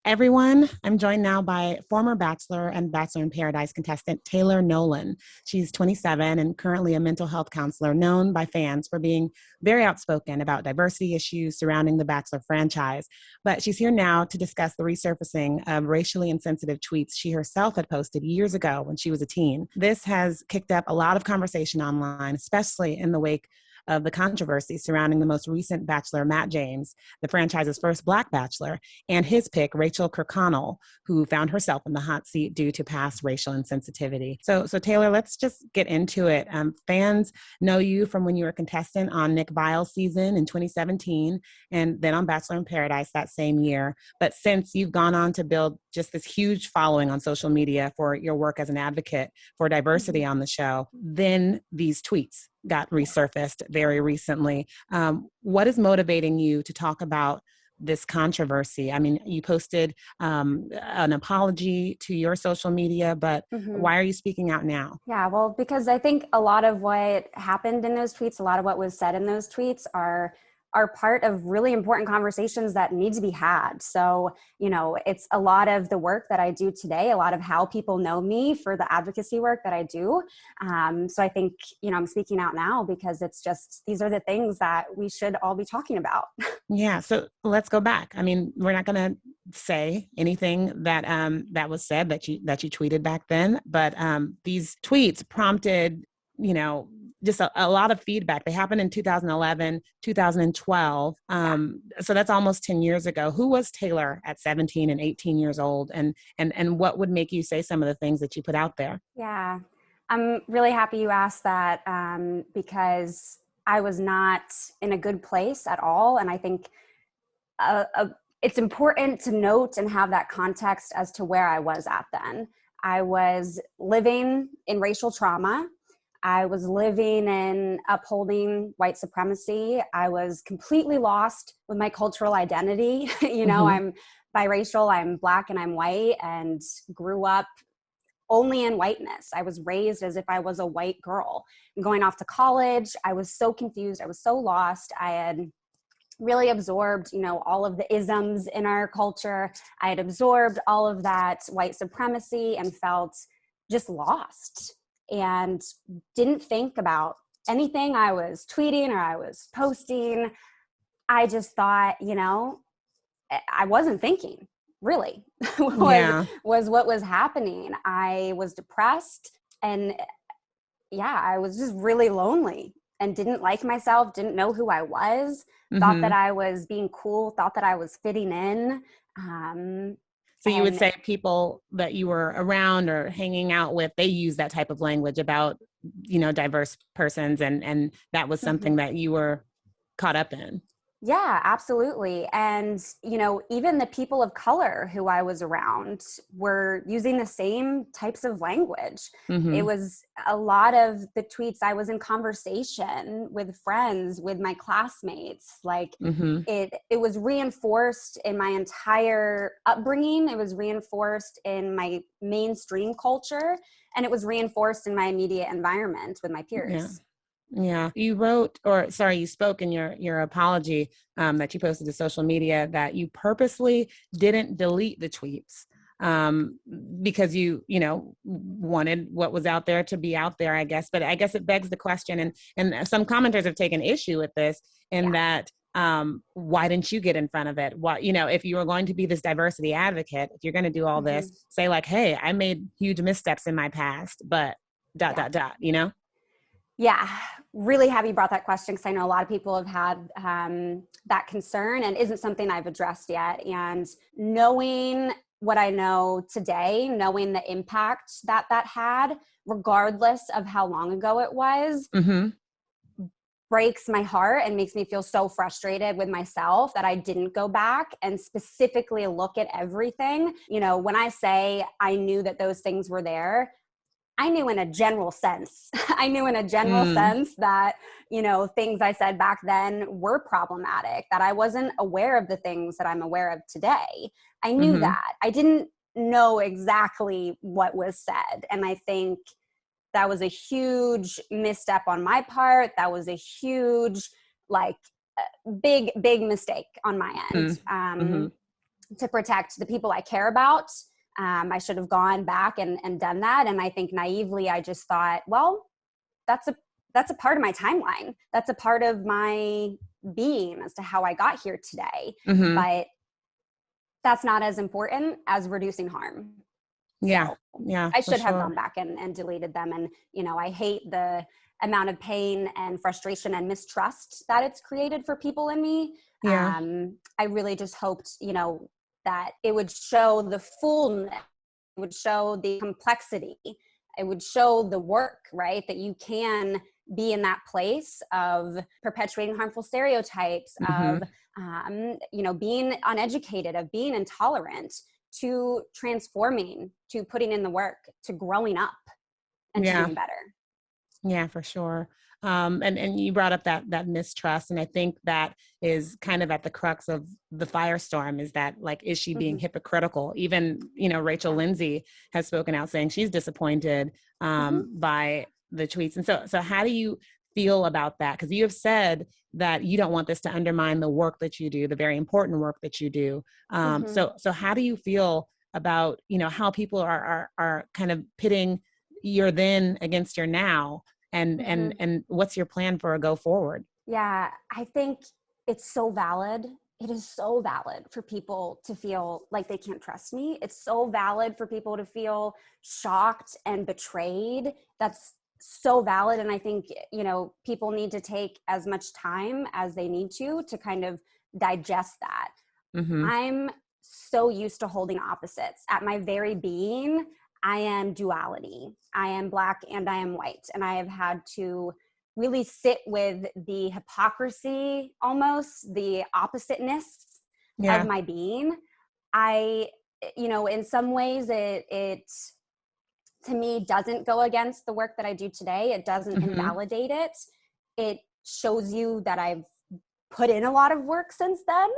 everyone. I'm joined now by former Bachelor and Bachelor in Paradise contestant Taylor Nolan. She's 27 and currently a mental health counselor known by fans for being very outspoken about diversity issues surrounding the Bachelor franchise. But she's here now to discuss the resurfacing of racially insensitive tweets she herself had posted years ago when she was a teen. This has kicked up a lot of conversation online, especially in the wake of the controversy surrounding the most recent Bachelor, Matt James, the franchise's first Black Bachelor, and his pick, Rachel Kirkconnell, who found herself in the hot seat due to past racial insensitivity. So Taylor, let's just get into it. Fans know you from when you were a contestant on Nick Viall's season in 2017, and then on Bachelor in Paradise that same year. But since you've gone on to build just this huge following on social media for your work as an advocate for diversity on the show, then these tweets got resurfaced very recently. What is motivating you to talk about this controversy? I mean, you posted an apology to your social media, but why are you speaking out now? Yeah, well, because I think a lot of what happened in those tweets, a lot of what was said in those tweets are part of really important conversations that need to be had. So, it's a lot of the work that I do today, a lot of how people know me for the advocacy work that I do. So I think, I'm speaking out now because it's just, these are the things that we should all be talking about. Yeah. So let's go back. I mean, we're not going to say anything that that was said that you tweeted back then, but these tweets prompted, just a lot of feedback. They happened in 2011, 2012. So that's almost 10 years ago. Who was Taylor at 17 and 18 years old? And what would make you say some of the things that you put out there? Yeah, I'm really happy you asked that because I was not in a good place at all. And I think it's important to note and have that context as to where I was at then. I was living in racial trauma. I was living in upholding white supremacy. I was completely lost with my cultural identity. I'm biracial, I'm Black and I'm white, and grew up only in whiteness. I was raised as if I was a white girl. And going off to college, I was so confused. I was so lost. I had really absorbed, all of the isms in our culture. I had absorbed all of that white supremacy and felt just lost, and didn't think about anything I was tweeting or I was posting. I just thought, I wasn't thinking, really, was what was happening. I was depressed, and I was just really lonely and didn't like myself, didn't know who I was, thought that I was being cool, thought that I was fitting in. So you would say people that you were around or hanging out with, they use that type of language about, diverse persons, and that was something that you were caught up in. Yeah, absolutely. And, even the people of color who I was around were using the same types of language. It was a lot of the tweets. I was in conversation with friends, with my classmates. Like it was reinforced in my entire upbringing. It was reinforced in my mainstream culture, and it was reinforced in my immediate environment with my peers. Yeah. You spoke in your apology that you posted to social media that you purposely didn't delete the tweets because you wanted what was out there to be out there, I guess. But I guess it begs the question, and some commenters have taken issue with this that why didn't you get in front of it? Why, if you were going to be this diversity advocate, if you're going to do all this, say like, hey, I made huge missteps in my past, but ... Yeah, really happy you brought that question, because I know a lot of people have had that concern, and isn't something I've addressed yet. And knowing what I know today, knowing the impact that had, regardless of how long ago it was, breaks my heart and makes me feel so frustrated with myself that I didn't go back and specifically look at everything. When I say I knew that those things were there, I knew in a general sense. I knew in a general sense that, things I said back then were problematic, that I wasn't aware of the things that I'm aware of today. I knew that. I didn't know exactly what was said. And I think that was a huge misstep on my part. That was a huge, big mistake on my end. to protect the people I care about. I should have gone back and done that. And I think naively, I just thought, well, that's a part of my timeline. That's a part of my being as to how I got here today. Mm-hmm. But that's not as important as reducing harm. Yeah. So Yeah. I should have sure. gone back and deleted them. And, I hate the amount of pain and frustration and mistrust that it's created for people in me. Yeah. I really just hoped, that it would show the fullness, it would show the complexity, it would show the work, right? That you can be in that place of perpetuating harmful stereotypes, Mm-hmm. of, being uneducated, of being intolerant, to transforming, to putting in the work, to growing up and to doing better. Yeah, for sure. And you brought up that mistrust, and I think that is kind of at the crux of the firestorm, is that, like, is she being hypocritical? Even, Rachel Lindsay has spoken out saying she's disappointed by the tweets. And so how do you feel about that? Because you have said that you don't want this to undermine the work that you do, the very important work that you do. So how do you feel about, how people are kind of pitting your then against your now, and what's your plan for a go forward? Yeah, I think it's so valid. It is so valid for people to feel like they can't trust me. It's so valid for people to feel shocked and betrayed. That's so valid. And I think, people need to take as much time as they need to kind of digest that. I'm so used to holding opposites. At my very being, I am duality. I am Black and I am white. And I have had to really sit with the hypocrisy, almost the oppositeness of my being. In some ways it to me doesn't go against the work that I do today. It doesn't invalidate it. It shows you that I've put in a lot of work since then.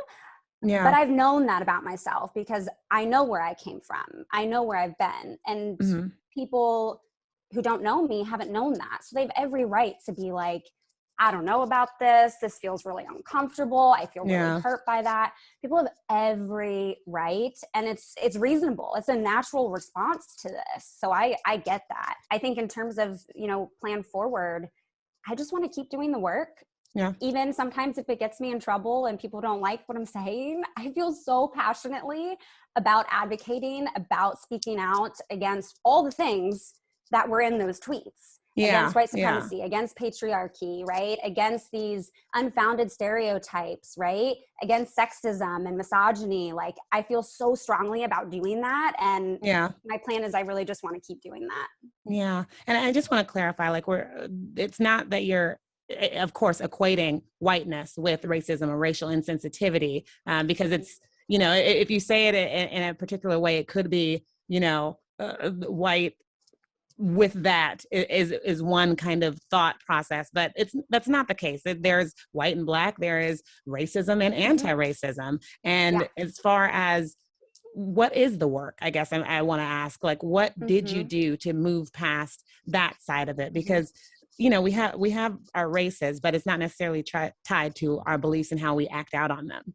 Yeah. But I've known that about myself because I know where I came from. I know where I've been. And people who don't know me haven't known that. So they have every right to be like, I don't know about this. This feels really uncomfortable. I feel really hurt by that. People have every right. And it's reasonable. It's a natural response to this. So I get that. I think in terms of, plan forward, I just want to keep doing the work. Yeah. Even sometimes if it gets me in trouble and people don't like what I'm saying, I feel so passionately about advocating, about speaking out against all the things that were in those tweets. Against white supremacy, against patriarchy, right? Against these unfounded stereotypes, right? Against sexism and misogyny. Like, I feel so strongly about doing that. And my plan is I really just want to keep doing that. Yeah. And I just want to clarify, like, it's not that you're, of course, equating whiteness with racism or racial insensitivity, because it's, if you say it in a particular way, it could be, white with that is one kind of thought process, but that's not the case. There's white and Black, there is racism and anti-racism. And as far as what is the work, I guess I want to ask, like, what did you do to move past that side of it? Because we have our races, but it's not necessarily tied to our beliefs and how we act out on them.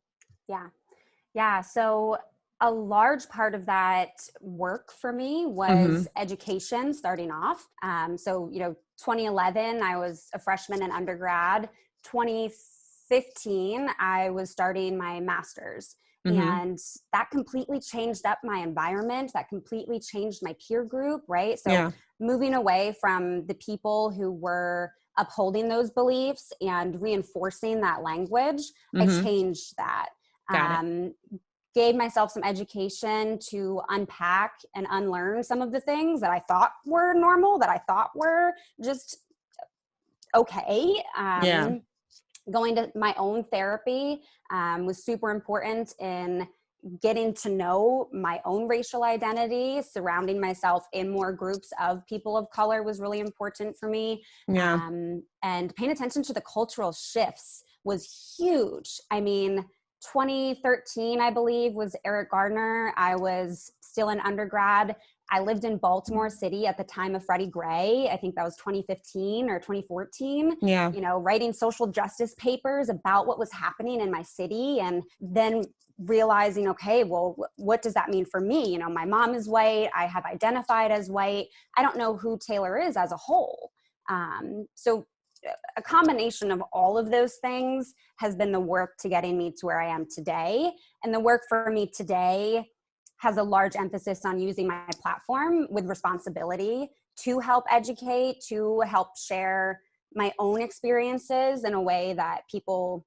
Yeah. So a large part of that work for me was education starting off. 2011, I was a freshman in undergrad. 2015, I was starting my master's. And that completely changed up my environment. That completely changed my peer group, right? So moving away from the people who were upholding those beliefs and reinforcing that language, I changed that. Gave myself some education to unpack and unlearn some of the things that I thought were normal, that I thought were just okay. Going to my own therapy was super important in getting to know my own racial identity. Surrounding myself in more groups of people of color was really important for me. And paying attention to the cultural shifts was huge. I mean, 2013, I believe, was Eric Gardner. I was still an undergrad. I lived in Baltimore City at the time of Freddie Gray. I think that was 2015 or 2014. Yeah. Writing social justice papers about what was happening in my city, and then realizing, okay, well, what does that mean for me? My mom is white. I have identified as white. I don't know who Taylor is as a whole. So a combination of all of those things has been the work to getting me to where I am today. And the work for me today has a large emphasis on using my platform with responsibility to help educate, to help share my own experiences in a way that people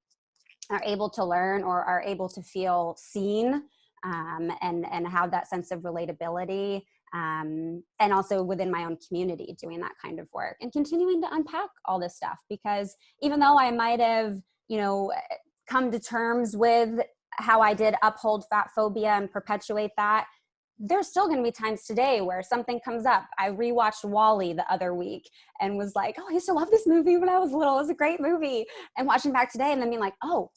are able to learn or are able to feel seen, and have that sense of relatability. And also within my own community, doing that kind of work and continuing to unpack all this stuff, because even though I might have, come to terms with how I did uphold fat phobia and perpetuate that, there's still going to be times today where something comes up. I rewatched WALL-E the other week and was like, oh, I used to love this movie when I was little. It was a great movie. And watching back today and then being like, oh,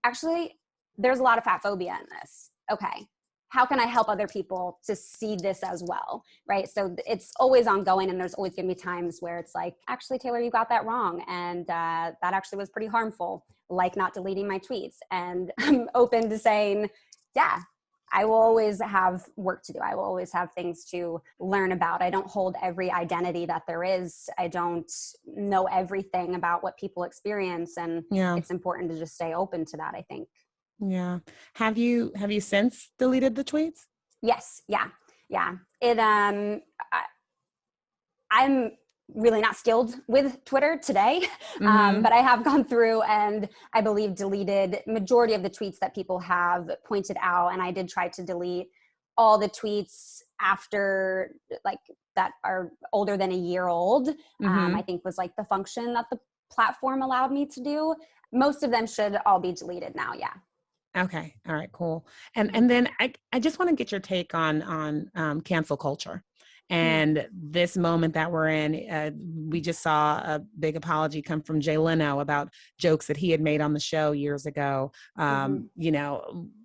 actually, there's a lot of fat phobia in this. Okay. How can I help other people to see this as well? Right. So it's always ongoing, and there's always going to be times where it's like, actually, Taylor, you got that wrong. And that actually was pretty harmful, like not deleting my tweets. And I'm open to saying, yeah, I will always have work to do. I will always have things to learn about. I don't hold every identity that there is. I don't know everything about what people experience. And it's important to just stay open to that, I think. Yeah. Have you since deleted the tweets? Yes. Yeah. I'm really not skilled with Twitter today, but I have gone through and I believe deleted majority of the tweets that people have pointed out. And I did try to delete all the tweets after, like, that are older than a year old. I think was like the function that the platform allowed me to do. Most of them should all be deleted now. Yeah. Okay. All right, cool. And then I just want to get your take on cancel culture. And this moment that we're in, we just saw a big apology come from Jay Leno about jokes that he had made on the show years ago,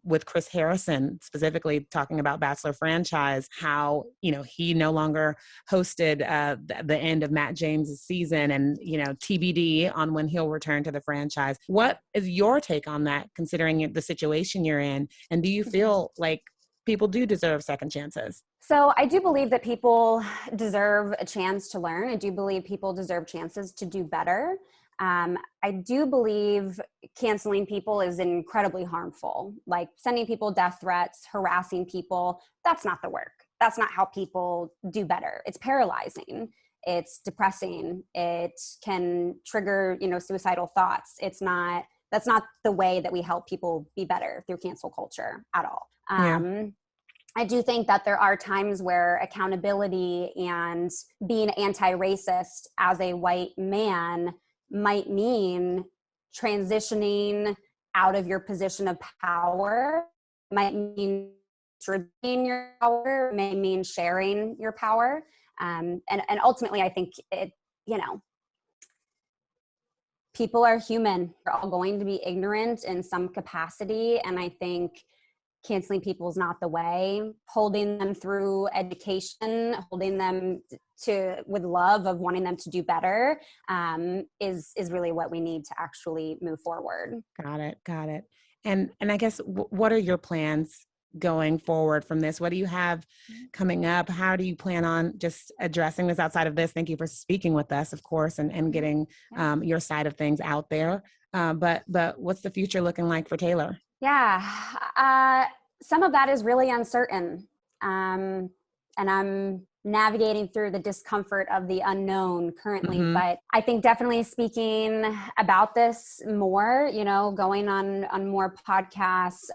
with Chris Harrison, specifically talking about Bachelor franchise, how, he no longer hosted the end of Matt James's season, and, TBD on when he'll return to the franchise. What is your take on that, considering the situation you're in? And do you feel like people do deserve second chances? So I do believe that people deserve a chance to learn. I do believe people deserve chances to do better. I do believe canceling people is incredibly harmful, like sending people death threats, harassing people. That's not the work. That's not how people do better. It's paralyzing. It's depressing. It can trigger, suicidal thoughts. That's not the way that we help people be better through cancel culture at all. I do think that there are times where accountability and being anti-racist as a white man might mean transitioning out of your position of power, might mean redeeming your power, may mean sharing your power. And ultimately, I think people are human. We're all going to be ignorant in some capacity. And I think canceling people is not the way. Holding them through education, holding them with love of wanting them to do better, is really what we need to actually move forward. Got it. And I guess, what are your plans going forward from this? What do you have coming up? How do you plan on just addressing this outside of this? Thank you for speaking with us, of course, and getting your side of things out there. But what's the future looking like for Taylor? Yeah, some of that is really uncertain. And I'm navigating through the discomfort of the unknown currently. But I think definitely speaking about this more, going on more podcasts,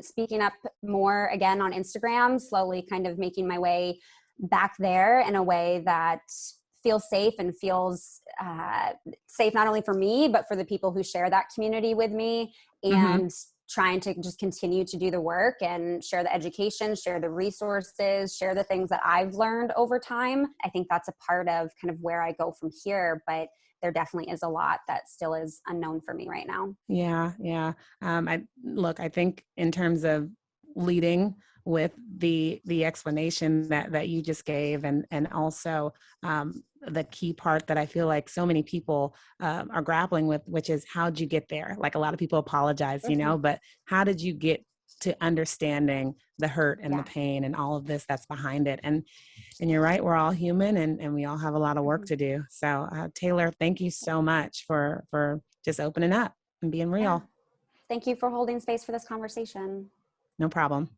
speaking up more again on Instagram, slowly kind of making my way back there in a way that feels safe and feels safe not only for me, but for the people who share that community with me. And trying to just continue to do the work and share the education, share the resources, share the things that I've learned over time. I think that's a part of kind of where I go from here, but there definitely is a lot that still is unknown for me right now. Yeah, yeah. I think in terms of leading with the explanation that you just gave, and also the key part that I feel like so many people are grappling with, which is, how'd you get there? Like, a lot of people apologize, but how did you get to understanding the hurt and the pain and all of this that's behind it? And you're right, we're all human, and we all have a lot of work to do. So Taylor, thank you so much for just opening up and being real. Thank you for holding space for this conversation. No problem.